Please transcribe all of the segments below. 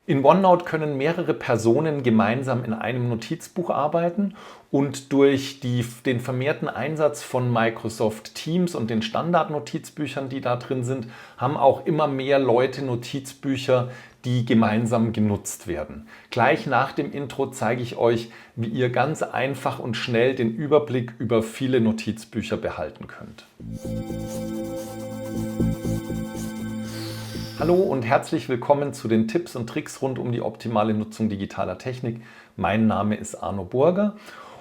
In OneNote können mehrere Personen gemeinsam in einem Notizbuch arbeiten und durch den vermehrten Einsatz von Microsoft Teams und den Standard-Notizbüchern, die da drin sind, haben auch immer mehr Leute Notizbücher, die gemeinsam genutzt werden. Gleich nach dem Intro zeige ich euch, wie ihr ganz einfach und schnell den Überblick über viele Notizbücher behalten könnt. Hallo und herzlich willkommen zu den Tipps und Tricks rund um die optimale Nutzung digitaler Technik. Mein Name ist Arno Burger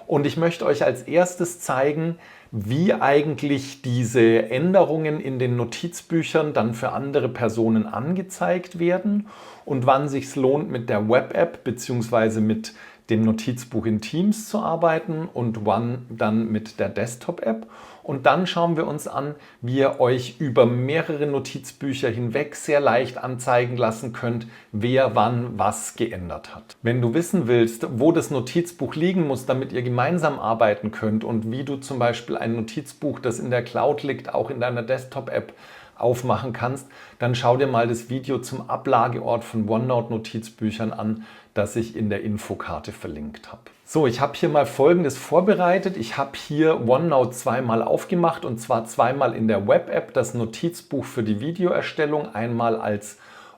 und ich möchte euch als erstes zeigen, wie eigentlich diese Änderungen in den Notizbüchern dann für andere Personen angezeigt werden und wann es sich lohnt, mit der Web-App bzw. mit dem Notizbuch in Teams zu arbeiten und wann dann mit der Desktop-App. Und dann schauen wir uns an, wie ihr euch über mehrere Notizbücher hinweg sehr leicht anzeigen lassen könnt, wer wann was geändert hat. Wenn du wissen willst, wo das Notizbuch liegen muss, damit ihr gemeinsam arbeiten könnt und wie du zum Beispiel ein Notizbuch, das in der Cloud liegt, auch in deiner Desktop-App aufmachen kannst, dann schau dir mal das Video zum Ablageort von OneNote-Notizbüchern an, das ich in der Infokarte verlinkt habe. So, ich habe hier mal Folgendes vorbereitet. Ich habe hier OneNote zweimal aufgemacht und zwar zweimal in der Web-App das Notizbuch für die Videoerstellung, einmal als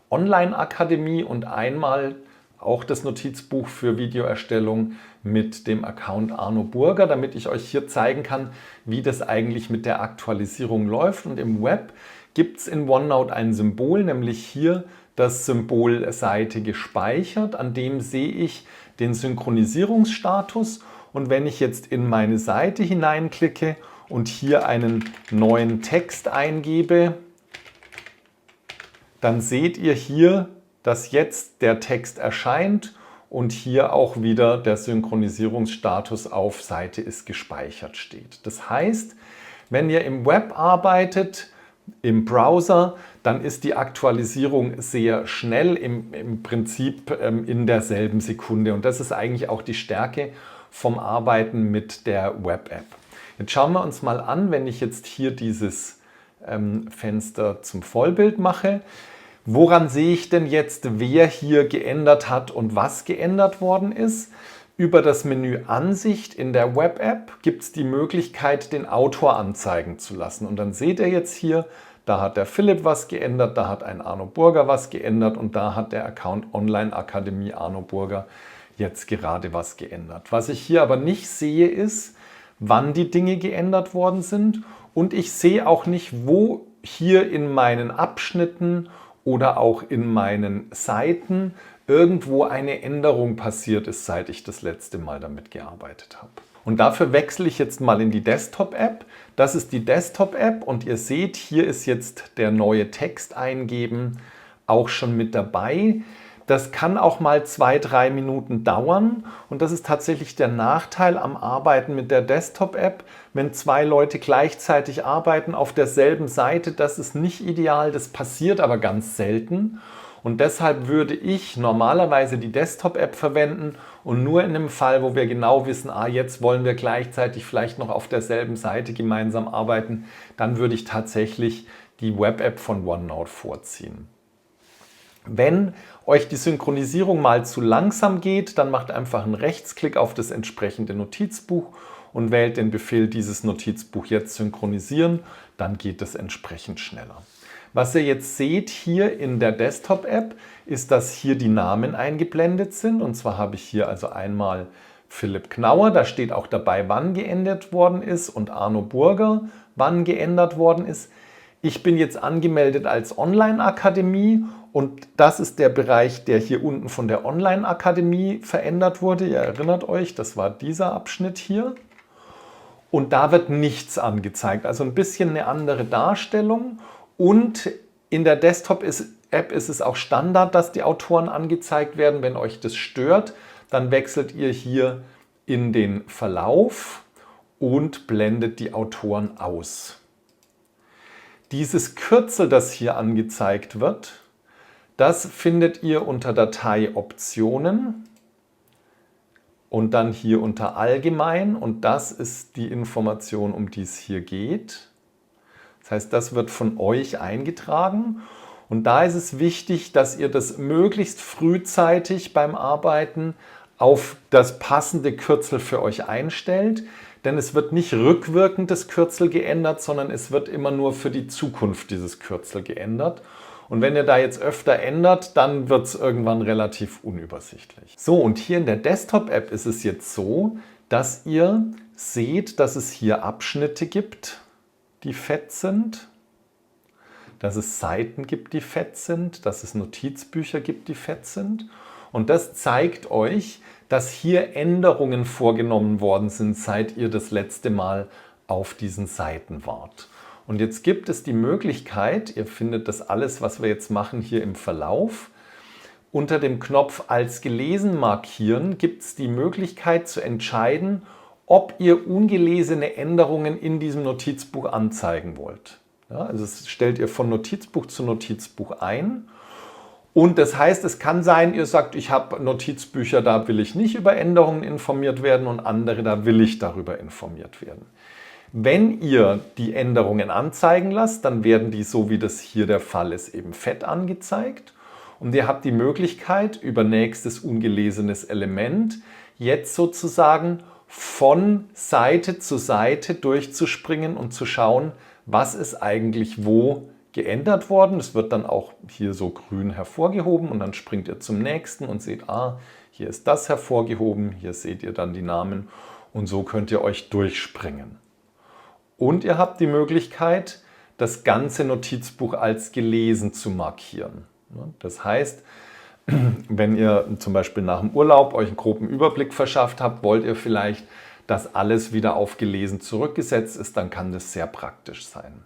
Online-Akademie und einmal auch das Notizbuch für Videoerstellung mit dem Account Arno Burger, damit ich euch hier zeigen kann, wie das eigentlich mit der Aktualisierung läuft. Und im Web gibt es in OneNote ein Symbol, nämlich hier das Symbol Seite gespeichert, an dem sehe ich den Synchronisierungsstatus. Und wenn ich jetzt in meine Seite hineinklicke und hier einen neuen Text eingebe, dann seht ihr hier, dass jetzt der Text erscheint und hier auch wieder der Synchronisierungsstatus auf Seite ist gespeichert steht. Das heißt, wenn ihr im Web arbeitet, im Browser, dann ist die Aktualisierung sehr schnell, im Prinzip in derselben Sekunde. Und das ist eigentlich auch die Stärke vom Arbeiten mit der Web-App. Jetzt schauen wir uns mal an, wenn ich jetzt hier dieses Fenster zum Vollbild mache. Woran sehe ich denn jetzt, wer hier geändert hat und was geändert worden ist? Über das Menü Ansicht in der Web-App gibt es die Möglichkeit, den Autor anzeigen zu lassen. Und dann seht ihr jetzt hier, da hat der Philipp was geändert, da hat ein Arno Burger was geändert und da hat der Account Online Akademie Arno Burger jetzt gerade was geändert. Was ich hier aber nicht sehe, ist, wann die Dinge geändert worden sind und ich sehe auch nicht, wo hier in meinen Abschnitten oder auch in meinen Seiten irgendwo eine Änderung passiert ist, seit ich das letzte Mal damit gearbeitet habe. Und dafür wechsle ich jetzt mal in die Desktop-App. Das ist die Desktop-App und ihr seht, hier ist jetzt der neue Text eingeben auch schon mit dabei. Das kann auch mal 2-3 Minuten dauern und das ist tatsächlich der Nachteil am Arbeiten mit der Desktop-App. Wenn zwei Leute gleichzeitig arbeiten auf derselben Seite, das ist nicht ideal, das passiert aber ganz selten. Und deshalb würde ich normalerweise die Desktop-App verwenden und nur in dem Fall, wo wir genau wissen, jetzt wollen wir gleichzeitig vielleicht noch auf derselben Seite gemeinsam arbeiten, dann würde ich tatsächlich die Web-App von OneNote vorziehen. Wenn euch die Synchronisierung mal zu langsam geht, dann macht einfach einen Rechtsklick auf das entsprechende Notizbuch und wählt den Befehl, dieses Notizbuch jetzt synchronisieren, dann geht es entsprechend schneller. Was ihr jetzt seht hier in der Desktop-App, ist, dass hier die Namen eingeblendet sind. Und zwar habe ich hier also einmal Philipp Knauer, da steht auch dabei, wann geändert worden ist und Arno Burger, wann geändert worden ist. Ich bin jetzt angemeldet als Online-Akademie und das ist der Bereich, der hier unten von der Online-Akademie verändert wurde. Ihr erinnert euch, das war dieser Abschnitt hier. Und da wird nichts angezeigt, also ein bisschen eine andere Darstellung. Und in der Desktop-App ist es auch Standard, dass die Autoren angezeigt werden. Wenn euch das stört, dann wechselt ihr hier in den Verlauf und blendet die Autoren aus. Dieses Kürzel, das hier angezeigt wird, das findet ihr unter Datei Optionen und dann hier unter Allgemein und das ist die Information, um die es hier geht. Das heißt, das wird von euch eingetragen Und da ist es wichtig, dass ihr das möglichst frühzeitig beim Arbeiten auf das passende Kürzel für euch einstellt, denn es wird nicht rückwirkend das Kürzel geändert, sondern es wird immer nur für die Zukunft dieses Kürzel geändert. Und wenn ihr da jetzt öfter ändert, dann wird es irgendwann relativ unübersichtlich. So, und hier in der Desktop-App ist es jetzt so, dass ihr seht, dass es hier Abschnitte gibt, die fett sind, dass es Seiten gibt, die fett sind, dass es Notizbücher gibt, die fett sind. Und das zeigt euch, dass hier Änderungen vorgenommen worden sind, seit ihr das letzte Mal auf diesen Seiten wart. Und jetzt gibt es die Möglichkeit, ihr findet das alles, was wir jetzt machen, hier im Verlauf. Unter dem Knopf als gelesen markieren gibt es die Möglichkeit zu entscheiden, ob ihr ungelesene Änderungen in diesem Notizbuch anzeigen wollt. Ja, also das stellt ihr von Notizbuch zu Notizbuch ein. Und das heißt, es kann sein, ihr sagt, ich habe Notizbücher, da will ich nicht über Änderungen informiert werden und andere, da will ich darüber informiert werden. Wenn ihr die Änderungen anzeigen lasst, dann werden die, so wie das hier der Fall ist, eben fett angezeigt. Und ihr habt die Möglichkeit, über nächstes ungelesenes Element jetzt sozusagen von Seite zu Seite durchzuspringen und zu schauen, was ist eigentlich wo geändert worden. Es wird dann auch hier so grün hervorgehoben und dann springt ihr zum nächsten und seht, hier ist das hervorgehoben, hier seht ihr dann die Namen und so könnt ihr euch durchspringen. Und ihr habt die Möglichkeit, das ganze Notizbuch als gelesen zu markieren. Das heißt, wenn ihr zum Beispiel nach dem Urlaub euch einen groben Überblick verschafft habt, wollt ihr vielleicht, dass alles wieder auf gelesen zurückgesetzt ist, dann kann das sehr praktisch sein.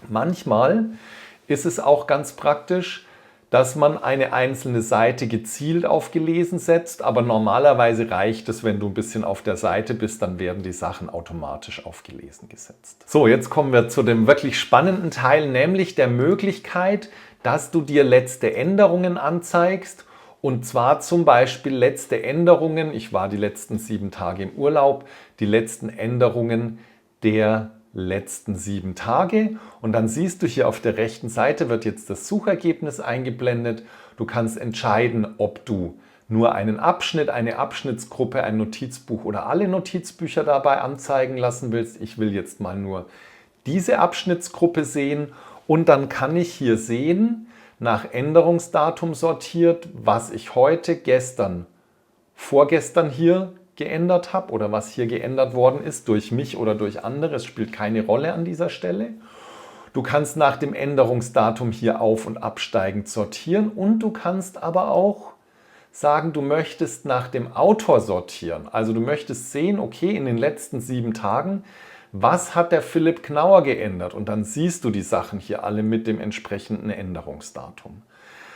Manchmal ist es auch ganz praktisch, dass man eine einzelne Seite gezielt auf gelesen setzt, aber normalerweise reicht es, wenn du ein bisschen auf der Seite bist, dann werden die Sachen automatisch auf gelesen gesetzt. So, jetzt kommen wir zu dem wirklich spannenden Teil, nämlich der Möglichkeit, dass du dir letzte Änderungen anzeigst. Und zwar zum Beispiel letzte Änderungen, ich war die letzten 7 Tage im Urlaub, die letzten Änderungen der letzten 7 Tage. Und dann siehst du hier auf der rechten Seite wird jetzt das Suchergebnis eingeblendet. Du kannst entscheiden, ob du nur einen Abschnitt, eine Abschnittsgruppe, ein Notizbuch oder alle Notizbücher dabei anzeigen lassen willst. Ich will jetzt mal nur diese Abschnittsgruppe sehen. Und dann kann ich hier sehen, nach Änderungsdatum sortiert, was ich heute, gestern, vorgestern hier geändert habe oder was hier geändert worden ist durch mich oder durch andere. Es spielt keine Rolle an dieser Stelle. Du kannst nach dem Änderungsdatum hier auf- und absteigend sortieren und du kannst aber auch sagen, du möchtest nach dem Autor sortieren. Also du möchtest sehen, okay, in den letzten 7 Tagen, was hat der Philipp Knauer geändert? Und dann siehst du die Sachen hier alle mit dem entsprechenden Änderungsdatum.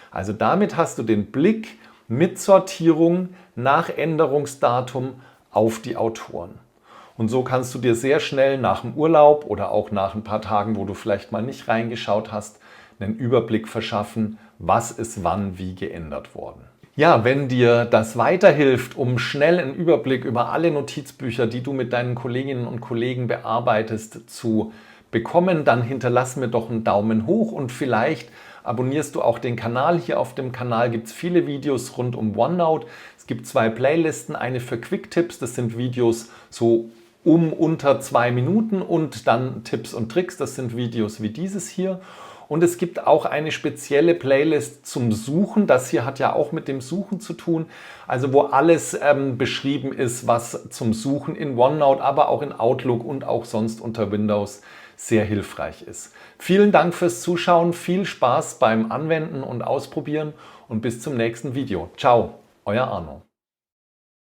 Also damit hast du den Blick mit Sortierung nach Änderungsdatum auf die Autoren. Und so kannst du dir sehr schnell nach dem Urlaub oder auch nach ein paar Tagen, wo du vielleicht mal nicht reingeschaut hast, einen Überblick verschaffen, was ist wann wie geändert worden. Ja, wenn dir das weiterhilft, um schnell einen Überblick über alle Notizbücher, die du mit deinen Kolleginnen und Kollegen bearbeitest, zu bekommen, dann hinterlass mir doch einen Daumen hoch und vielleicht abonnierst du auch den Kanal. Hier auf dem Kanal gibt es viele Videos rund um OneNote. Es gibt 2 Playlisten, eine für Quick-Tipps, das sind Videos so unter 2 Minuten und dann Tipps und Tricks, das sind Videos wie dieses hier. Und es gibt auch eine spezielle Playlist zum Suchen. Das hier hat ja auch mit dem Suchen zu tun. Also wo alles beschrieben ist, was zum Suchen in OneNote, aber auch in Outlook und auch sonst unter Windows sehr hilfreich ist. Vielen Dank fürs Zuschauen, viel Spaß beim Anwenden und Ausprobieren und bis zum nächsten Video. Ciao, euer Arno.